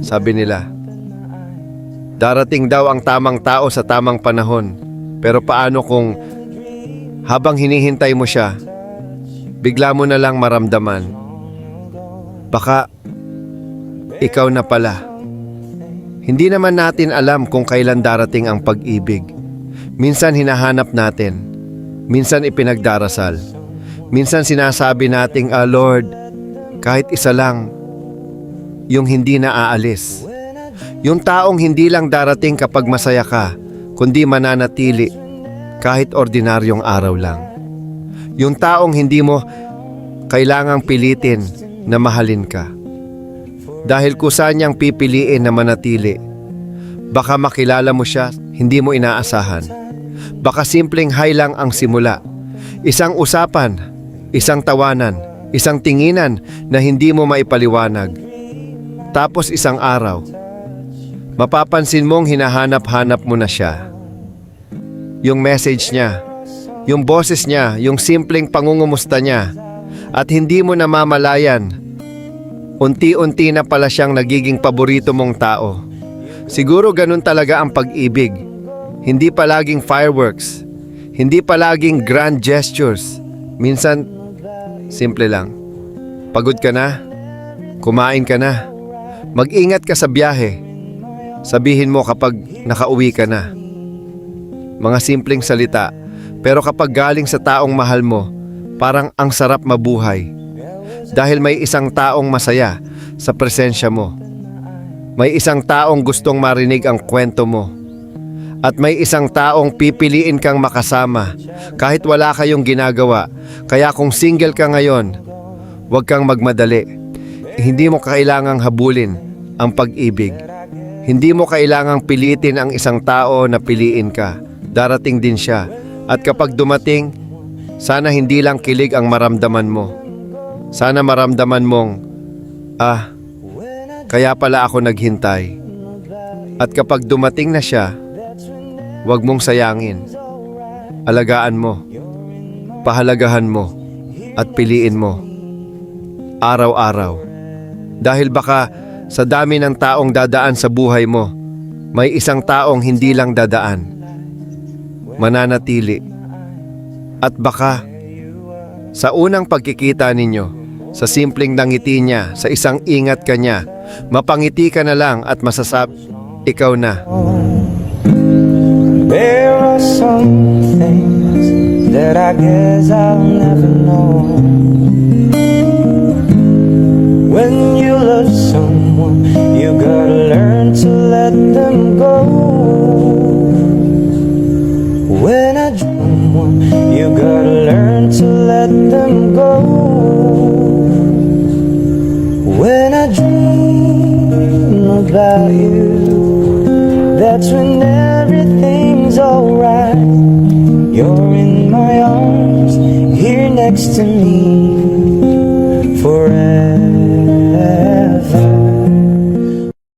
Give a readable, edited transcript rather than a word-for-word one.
Sabi nila, darating daw ang tamang tao sa tamang panahon. Pero paano kung habang hinihintay mo siya, bigla mo na lang maramdaman, baka ikaw na pala. Hindi naman natin alam kung kailan darating ang pag-ibig. Minsan hinahanap natin, minsan ipinagdarasal, minsan sinasabi nating, Lord, kahit isa lang, yung hindi na aalis. Yung taong hindi lang darating kapag masaya ka, kundi mananatili kahit ordinaryong araw lang. Yung taong hindi mo kailangang pilitin na mahalin ka. Dahil kusa niyang pipiliin na manatili. Baka makilala mo siya, hindi mo inaasahan. Baka simpleng hi lang ang simula. Isang usapan, isang tawanan, isang tinginan na hindi mo maipaliwanag. Tapos isang araw, mapapansin mong hinahanap-hanap mo na siya. Yung message niya, yung boses niya, yung simpleng pangungumusta niya, at hindi mo namamalayan, unti-unti na pala siyang nagiging paborito mong tao. Siguro ganun talaga ang pag-ibig. Hindi palaging fireworks, hindi palaging grand gestures. Minsan, simple lang. Pagod ka na, kumain ka na, mag-ingat ka sa biyahe. Sabihin mo kapag nakauwi ka na. Mga simpleng salita, pero kapag galing sa taong mahal mo, parang ang sarap mabuhay. Dahil may isang taong masaya sa presensya mo. May isang taong gustong marinig ang kwento mo. At may isang taong pipiliin kang makasama kahit wala kayong ginagawa. Kaya kung single ka ngayon, huwag kang magmadali. Hindi mo kailangang habulin ang pag-ibig. Hindi mo kailangang pilitin ang isang tao na piliin ka. Darating din siya. At kapag dumating, sana hindi lang kilig ang maramdaman mo. Sana maramdaman mong, kaya pala ako naghintay. At kapag dumating na siya, huwag mong sayangin. Alagaan mo, pahalagahan mo, at piliin mo. Araw-araw. Dahil baka sa dami ng taong dadaan sa buhay mo, may isang taong hindi lang dadaan. Mananatili. At baka sa unang pagkikita ninyo, sa simpleng ngiti niya, sa isang ingat ka niya, mapangiti ka na lang at masasabi, ikaw na. There are some things that I guess I'll never know. When you love someone, you gotta learn to let them go. When I dream one, you gotta learn to let them go. When I dream about you, that's when everything's alright. You're in my arms, here next to me.